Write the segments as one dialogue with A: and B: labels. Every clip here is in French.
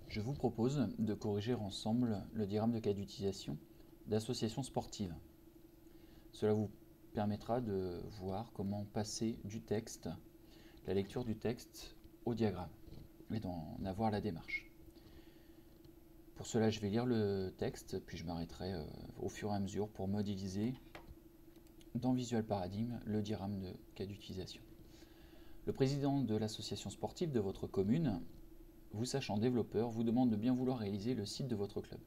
A: Je vous propose de corriger ensemble le diagramme de cas d'utilisation d'associations sportives. Cela vous permettra de voir comment passer du texte, la lecture du texte au diagramme et d'en avoir la démarche. Pour cela, je vais lire le texte, puis je m'arrêterai au fur et à mesure pour modéliser dans Visual Paradigm le diagramme de cas d'utilisation. Le président de l'association sportive de votre commune, vous sachant développeur, vous demande de bien vouloir réaliser le site de votre club.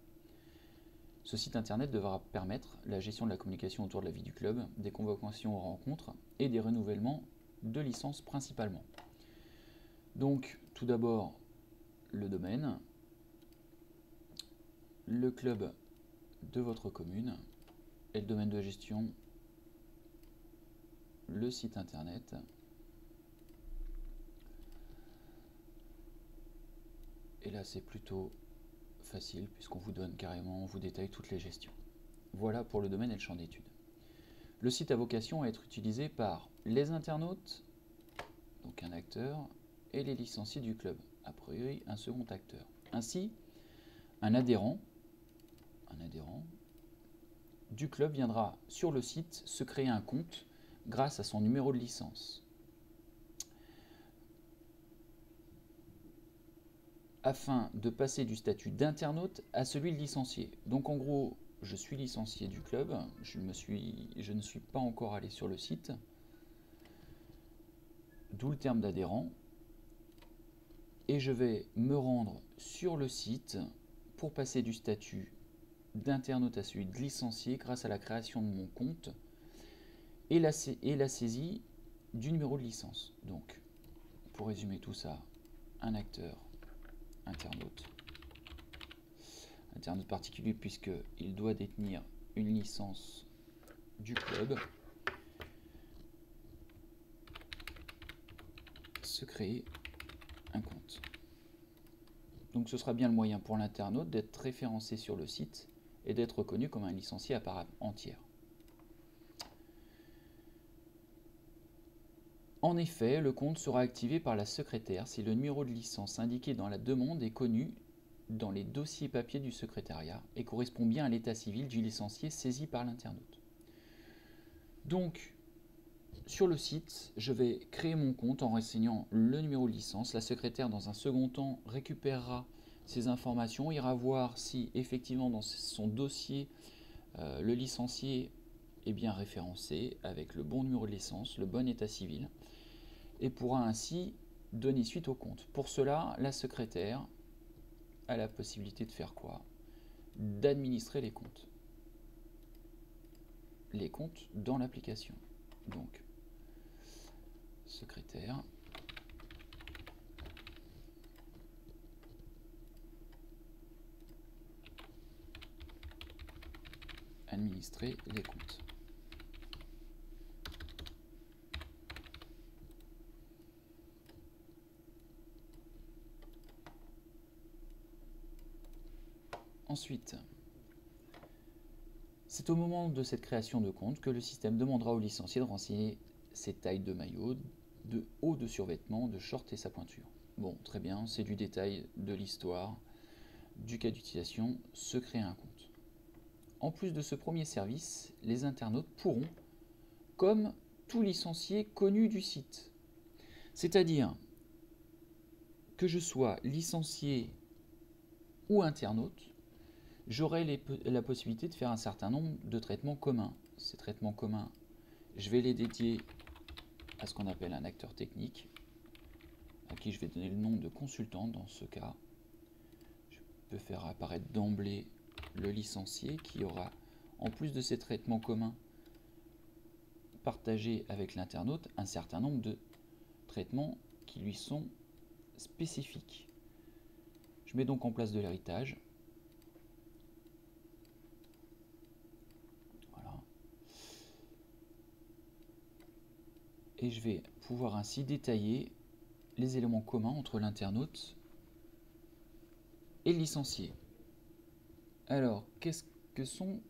A: Ce site internet devra permettre la gestion de la communication autour de la vie du club, des convocations aux rencontres et des renouvellements de licences principalement. Donc, tout d'abord, le domaine, le club de votre commune et le domaine de gestion, le site internet. Et là, c'est plutôt facile puisqu'on vous donne carrément, on vous détaille toutes les gestions. Voilà pour le domaine et le champ d'étude. Le site a vocation à être utilisé par les internautes, donc un acteur, et les licenciés du club, a priori un second acteur. Ainsi, un adhérent du club viendra sur le site se créer un compte grâce à son numéro de licence, afin de passer du statut d'internaute à celui de licencié. Donc en gros, je suis licencié du club, je ne suis pas encore allé sur le site, d'où le terme d'adhérent, et je vais me rendre sur le site pour passer du statut d'internaute à celui de licencié grâce à la création de mon compte et la saisie du numéro de licence. Donc, pour résumer tout ça, un acteur, internaute particulier puisqu'il doit détenir une licence du club, se créer un compte. Donc ce sera bien le moyen pour l'internaute d'être référencé sur le site et d'être reconnu comme un licencié à part entière. En effet, le compte sera activé par la secrétaire si le numéro de licence indiqué dans la demande est connu dans les dossiers papier du secrétariat et correspond bien à l'état civil du licencié saisi par l'internaute. Donc, sur le site, je vais créer mon compte en renseignant le numéro de licence. La secrétaire, dans un second temps, récupérera ces informations, ira voir si effectivement dans son dossier, le licencié est bien référencé avec le bon numéro de licence, le bon état civil, et pourra ainsi donner suite au compte. Pour cela, la secrétaire a la possibilité de faire quoi? D'administrer les comptes. Les comptes dans l'application. Donc, secrétaire, administrer les comptes. Ensuite, c'est au moment de cette création de compte que le système demandera au licencié de renseigner ses tailles de maillot, de haut de survêtement, de short et sa pointure. Bon, très bien, c'est du détail de l'histoire, du cas d'utilisation, se créer un compte. En plus de ce premier service, les internautes pourront, comme tout licencié connu du site, c'est-à-dire que je sois licencié ou internaute, j'aurai la possibilité de faire un certain nombre de traitements communs. Ces traitements communs, je vais les dédier à ce qu'on appelle un acteur technique, à qui je vais donner le nom de consultant dans ce cas. Je peux faire apparaître d'emblée le licencié qui aura, en plus de ces traitements communs partagés avec l'internaute, un certain nombre de traitements qui lui sont spécifiques. Je mets donc en place de l'héritage. Voilà. Et je vais pouvoir ainsi détailler les éléments communs entre l'internaute et le licencié. Alors, qu'est-ce que sont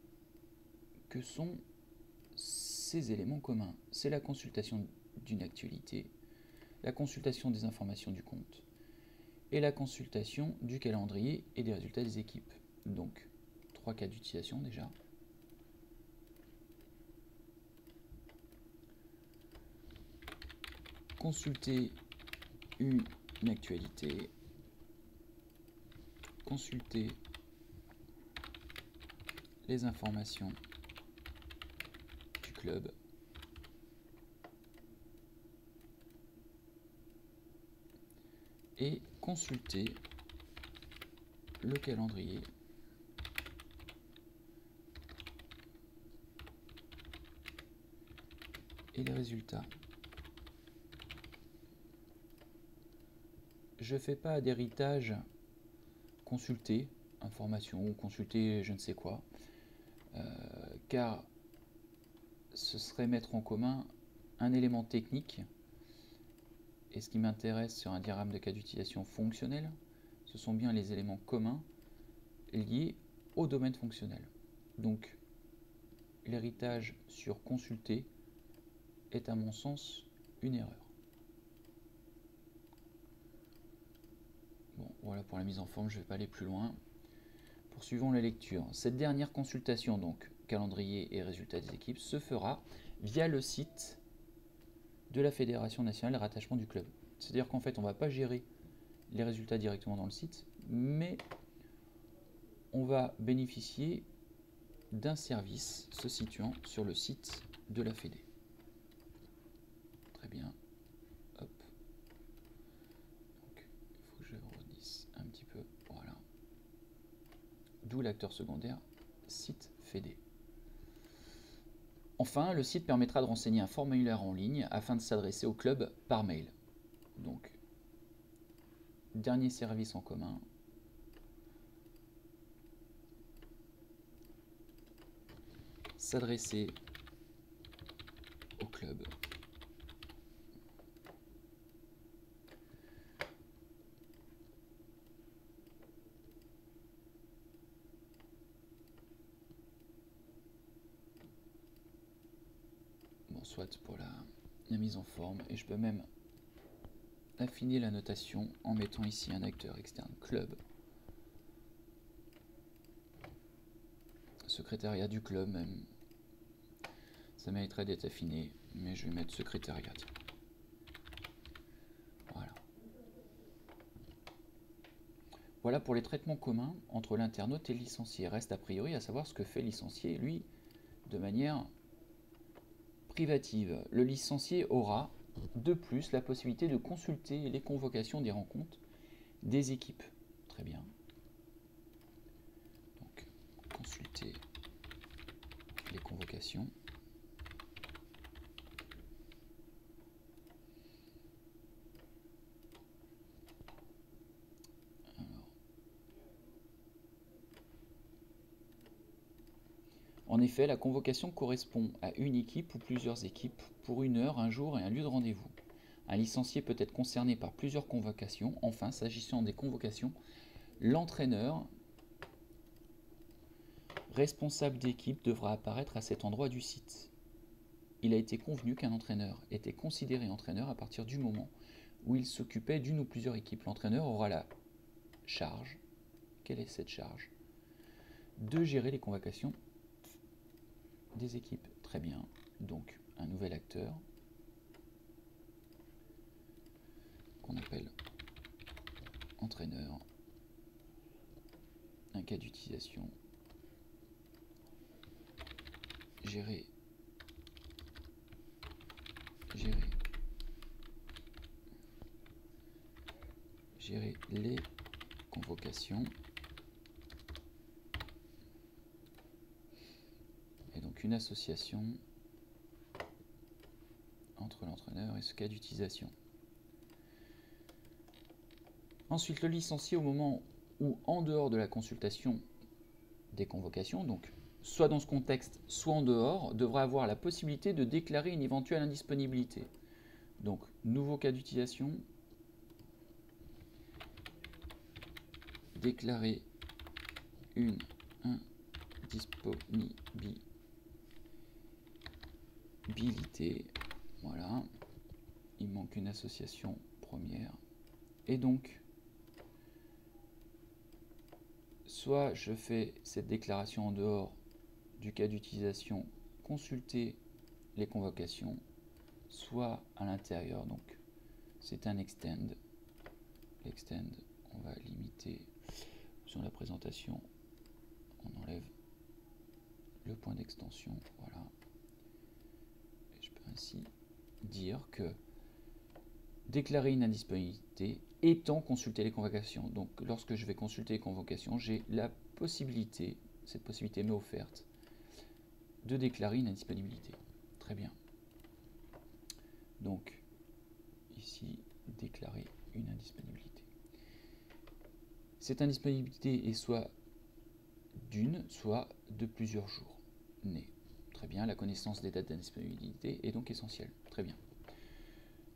A: ces éléments communs? C'est la consultation d'une actualité, la consultation des informations du compte et la consultation du calendrier et des résultats des équipes. Donc, 3 cas d'utilisation déjà. Consulter une actualité, consulter les informations du club, et consulter le calendrier et les résultats. Je ne fais pas d'héritage consulter information ou consulter je ne sais quoi, car ce serait mettre en commun un élément technique. Et ce qui m'intéresse sur un diagramme de cas d'utilisation fonctionnel, ce sont bien les éléments communs liés au domaine fonctionnel. Donc, l'héritage sur consulter est à mon sens une erreur. Bon, voilà pour la mise en forme, je ne vais pas aller plus loin. Poursuivons la lecture. Cette dernière consultation, donc calendrier et résultats des équipes, se fera via le site de la Fédération nationale de rattachement du club. C'est-à-dire qu'en fait, on ne va pas gérer les résultats directement dans le site, mais on va bénéficier d'un service se situant sur le site de la Fédé. Très bien. Hop. Donc, il faut que je redisse un petit peu. Voilà. D'où l'acteur secondaire, site Fédé. Enfin, le site permettra de renseigner un formulaire en ligne afin de s'adresser au club par mail. Donc, dernier service en commun. S'adresser au club. Bon, soit pour la mise en forme, et je peux même affiner la notation en mettant ici un acteur externe club. Secrétariat du club même. Ça mériterait d'être affiné, mais je vais mettre secrétariat. Voilà. Voilà pour les traitements communs entre l'internaute et le licencié. Reste a priori à savoir ce que fait le licencié, lui, de manière privative. Le licencié aura de plus la possibilité de consulter les convocations des rencontres des équipes. Très bien. Donc, consulter les convocations. En effet, la convocation correspond à une équipe ou plusieurs équipes pour une heure, un jour et un lieu de rendez-vous. Un licencié peut être concerné par plusieurs convocations. Enfin, s'agissant des convocations, l'entraîneur responsable d'équipe devra apparaître à cet endroit du site. Il a été convenu qu'un entraîneur était considéré entraîneur à partir du moment où il s'occupait d'une ou plusieurs équipes. L'entraîneur aura la charge, quelle est cette charge? De gérer les convocations des équipes. Très bien. Donc, un nouvel acteur qu'on appelle entraîneur. Un cas d'utilisation. Gérer les convocations. Et donc une association entre l'entraîneur et ce cas d'utilisation. Ensuite, le licencié, au moment où, en dehors de la consultation des convocations, donc soit dans ce contexte, soit en dehors, devra avoir la possibilité de déclarer une éventuelle indisponibilité. Donc, nouveau cas d'utilisation, déclarer une indisponibilité. Voilà, il manque une association première. Et donc, soit je fais cette déclaration en dehors du cas d'utilisation, consulter les convocations, soit à l'intérieur, donc c'est un extend. L'extend, on va limiter sur la présentation, on enlève le point d'extension, voilà. Et je peux ainsi dire que déclarer une indisponibilité étant consulter les convocations. Donc lorsque je vais consulter les convocations, j'ai la possibilité, cette possibilité m'est offerte, de déclarer une indisponibilité. Très bien. Donc ici, déclarer une indisponibilité. Cette indisponibilité est soit d'une, soit de plusieurs jours nés. Très bien, la connaissance des dates d'indisponibilité est donc essentielle. Très bien.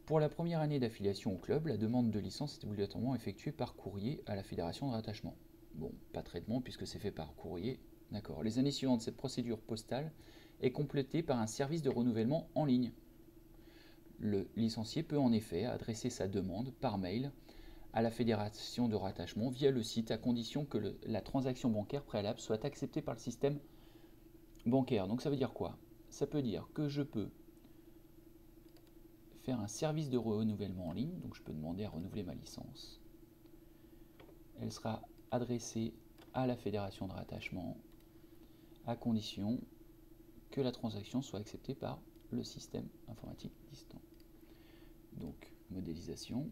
A: Pour la première année d'affiliation au club, la demande de licence est obligatoirement effectuée par courrier à la fédération de rattachement. Bon, pas de traitement puisque c'est fait par courrier. D'accord. Les années suivantes, cette procédure postale est complétée par un service de renouvellement en ligne. Le licencié peut en effet adresser sa demande par mail à la fédération de rattachement via le site à condition que la transaction bancaire préalable soit acceptée par le système bancaire. Donc ça veut dire quoi? Ça peut dire que je peux faire un service de renouvellement en ligne, donc je peux demander à renouveler ma licence. Elle sera adressée à la fédération de rattachement à condition que la transaction soit acceptée par le système informatique distant. Donc, modélisation.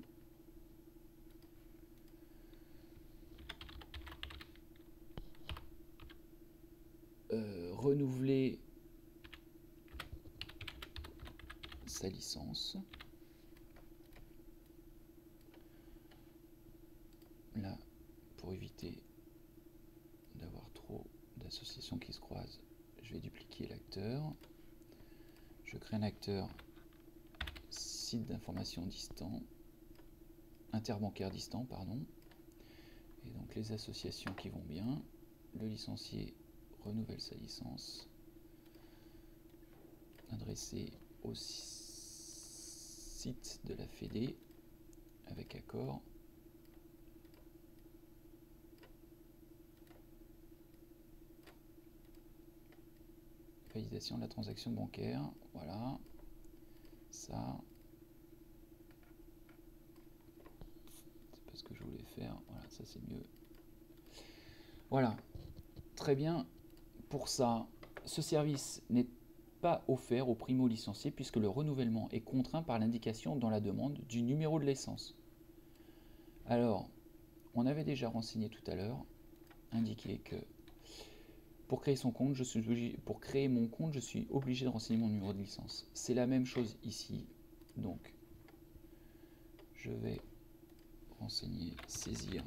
A: Renouveler sa licence. Là, pour éviter d'avoir trop d'associations qui se croisent, je vais dupliquer l'acteur. Je crée un acteur site d'information distant, interbancaire distant, pardon. Et donc les associations qui vont bien. Le licencié renouvelle sa licence, adressé au site de la Fédé avec accord. Validation de la transaction bancaire, voilà, ça, c'est pas ce que je voulais faire, voilà, ça c'est mieux. Voilà, très bien. Pour ça, ce service n'est pas offert aux primo-licenciés puisque le renouvellement est contraint par l'indication dans la demande du numéro de licence. Alors, on avait déjà renseigné tout à l'heure, indiqué que pour créer son compte, pour créer mon compte, je suis obligé de renseigner mon numéro de licence. C'est la même chose ici. Donc, je vais renseigner, saisir,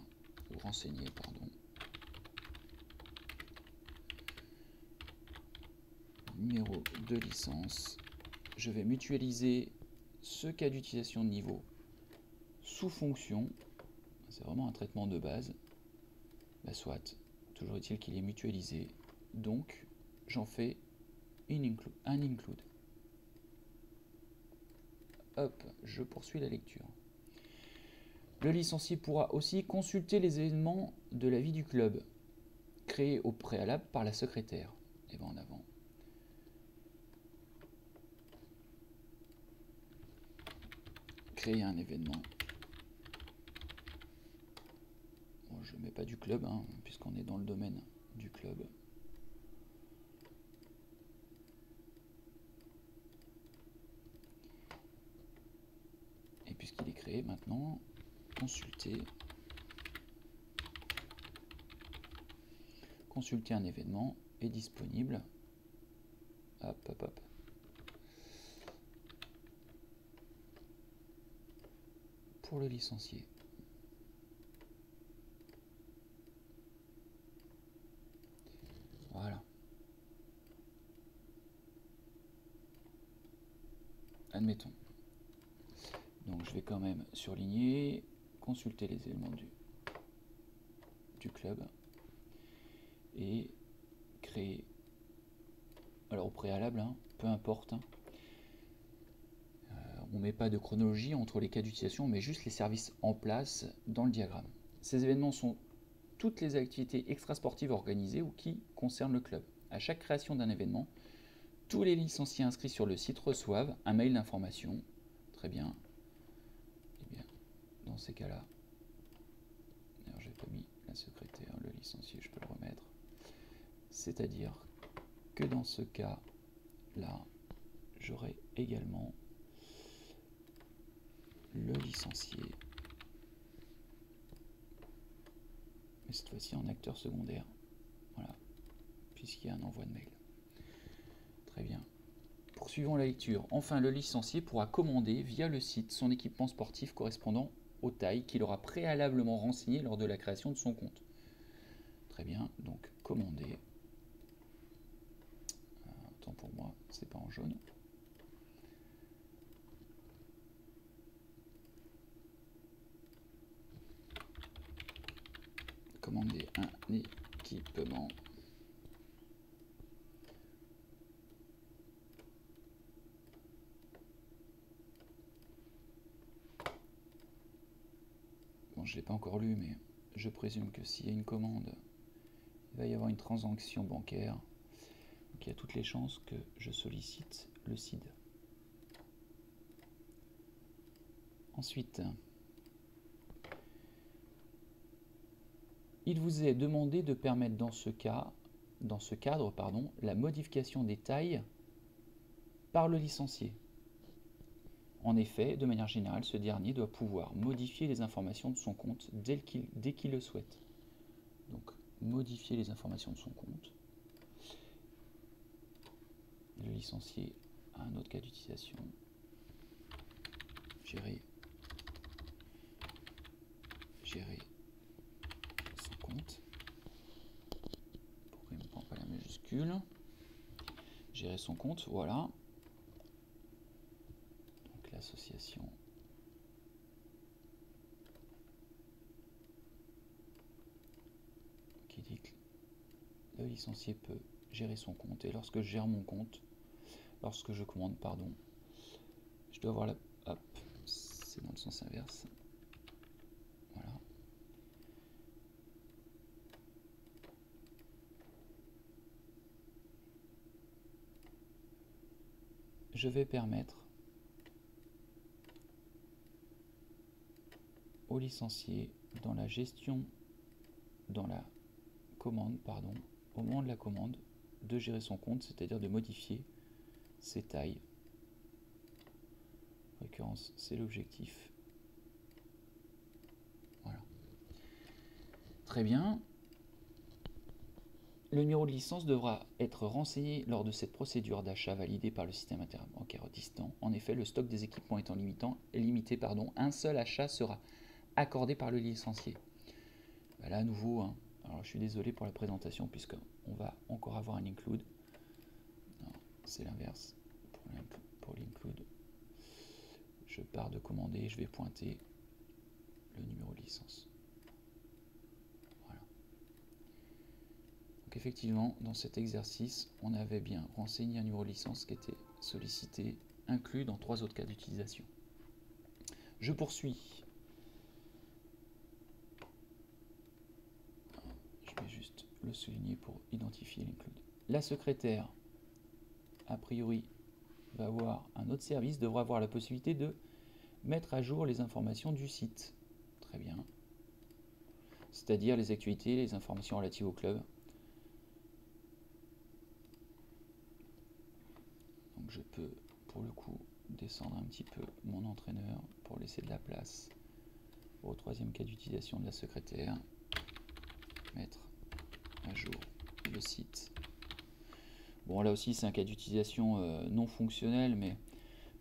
A: ou renseigner, pardon, numéro de licence. Je vais mutualiser ce cas d'utilisation de niveau sous fonction. C'est vraiment un traitement de base. Bah, soit, toujours est-il qu'il est mutualisé. Donc, j'en fais un include. Hop, je poursuis la lecture. Le licencié pourra aussi consulter les événements de la vie du club, créés au préalable par la secrétaire. Et bien en avant. Créer un événement. Bon, je ne mets pas du club, hein, puisqu'on est dans le domaine du club. Et puisqu'il est créé maintenant, consulter un événement est disponible. Hop, hop, hop. Pour le licencié. Voilà. Admettons. Donc je vais quand même surligner, consulter les éléments du club et créer. Alors au préalable, hein, peu importe. Hein, on ne met pas de chronologie entre les cas d'utilisation, on met juste les services en place dans le diagramme. Ces événements sont toutes les activités extrasportives organisées ou qui concernent le club. À chaque création d'un événement, tous les licenciés inscrits sur le site reçoivent un mail d'information. Très bien. Eh bien, dans ces cas-là, d'ailleurs, j'ai pas mis la secrétaire, le licencié, je peux le remettre. C'est-à-dire que dans ce cas-là, j'aurai également le licencié, mais cette fois-ci en acteur secondaire. Voilà, puisqu'il y a un envoi de mail. Très bien. Poursuivons la lecture. Enfin, le licencié pourra commander via le site son équipement sportif correspondant aux tailles qu'il aura préalablement renseigné lors de la création de son compte. Très bien, donc commander. Tant pour moi, c'est pas en jaune. Commander un équipement. Bon, je ne l'ai pas encore lu, mais je présume que s'il y a une commande, il va y avoir une transaction bancaire. Donc il y a toutes les chances que je sollicite le CID. Ensuite, il vous est demandé de permettre dans ce cadre, la modification des tailles par le licencié. En effet, de manière générale, ce dernier doit pouvoir modifier les informations de son compte dès qu'il le souhaite. Donc, modifier les informations de son compte. Le licencié a un autre cas d'utilisation. Gérer son compte. Pourquoi il ne prend pas la majuscule? Gérer son compte, voilà. Donc l'association qui dit que le licencié peut gérer son compte. Et lorsque je gère mon compte, lorsque je commande, pardon, je dois avoir la... Hop, c'est dans le sens inverse. Voilà. Je vais permettre au licencié dans la gestion, dans la commande, pardon, au moment de la commande, de gérer son compte, c'est-à-dire de modifier ses tailles. En l'occurrence, c'est l'objectif. Voilà. Très bien. Le numéro de licence devra être renseigné lors de cette procédure d'achat validée par le système interbancaire distant. En effet, le stock des équipements étant limité, un seul achat sera accordé par le licencié. Ben là, à nouveau, hein, alors je suis désolé pour la présentation puisqu'on va encore avoir un include. Non, c'est l'inverse. Pour l'include, je pars de commander, je vais pointer le numéro de licence. Voilà. Donc effectivement, dans cet exercice, on avait bien renseigné un numéro de licence qui était sollicité, inclus dans 3 autres cas d'utilisation. Je poursuis. Je vais juste le souligner pour identifier l'include. La secrétaire, a priori, va avoir un autre service, devra avoir la possibilité de mettre à jour les informations du site. Très bien. C'est-à-dire les activités, les informations relatives au club. Donc je peux, pour le coup, descendre un petit peu mon entraîneur pour laisser de la place au 3e cas d'utilisation de la secrétaire. Mettre à jour le site. Bon, là aussi, c'est un cas d'utilisation non fonctionnel, mais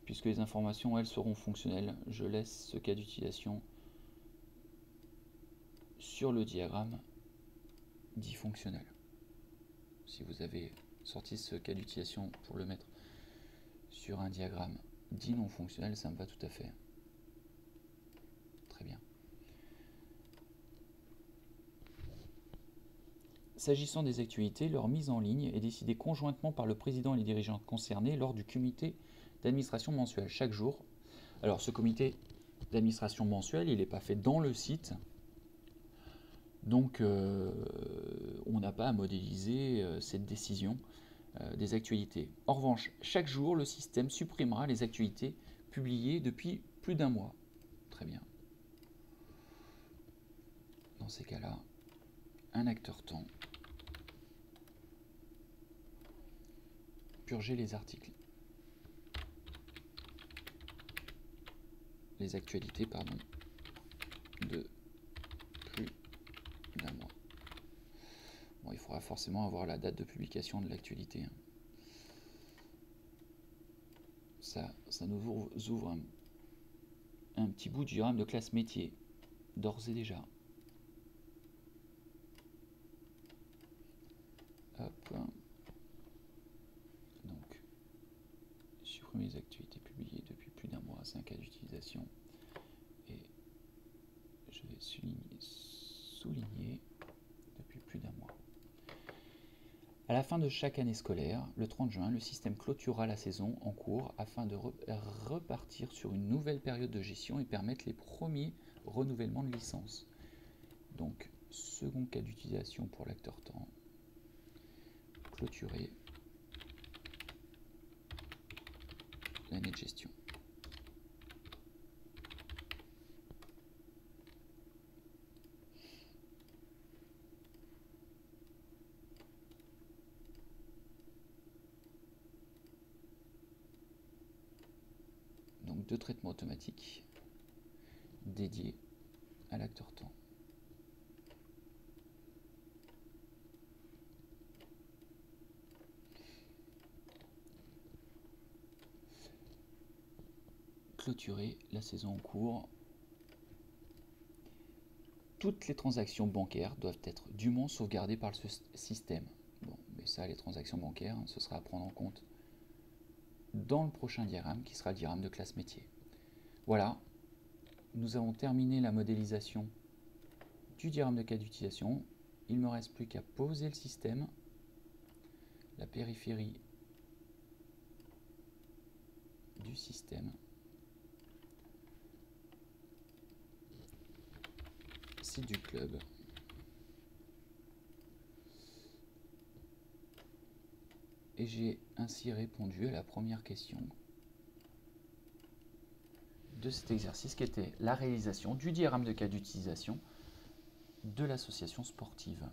A: puisque les informations, elles, seront fonctionnelles, je laisse ce cas d'utilisation sur le diagramme dit fonctionnel. Si vous avez sorti ce cas d'utilisation pour le mettre sur un diagramme dit non fonctionnel, ça me va tout à fait. Très bien. S'agissant des activités, leur mise en ligne est décidée conjointement par le président et les dirigeants concernés lors du comité d'administration mensuel chaque jour. Alors ce comité d'administration mensuel, il n'est pas fait dans le site, Donc on n'a pas à modéliser cette décision des actualités. En revanche, chaque jour, le système supprimera les actualités publiées depuis plus d'un mois. Très bien. Dans ces cas-là, un acteur temps, purger les articles. Les actualités, pardon, de plus d'un mois. Bon, il faudra forcément avoir la date de publication de l'actualité. Ça nous ouvre un petit bout du diagramme de classe métier, d'ores et déjà. Hop. Donc, supprimer les actualités publiées depuis plus d'un mois, c'est un cas d'utilisation. Et je vais souligner depuis plus d'un mois. À la fin de chaque année scolaire, le 30 juin, le système clôturera la saison en cours afin de repartir sur une nouvelle période de gestion et permettre les premiers renouvellements de licence. Donc, second cas d'utilisation pour l'acteur temps, clôturer l'année de gestion. Donc deux traitements automatiques dédiés à l'acteur temps. Clôturer la saison en cours. Toutes les transactions bancaires doivent être dûment sauvegardées par le système. Bon, mais ça, les transactions bancaires, ce sera à prendre en compte dans le prochain diagramme, qui sera le diagramme de classe métier. Voilà, nous avons terminé la modélisation du diagramme de cas d'utilisation. Il ne me reste plus qu'à poser le système, la périphérie du système, site du club, et j'ai ainsi répondu à la première question de cet exercice qui était la réalisation du diagramme de cas d'utilisation de l'association sportive.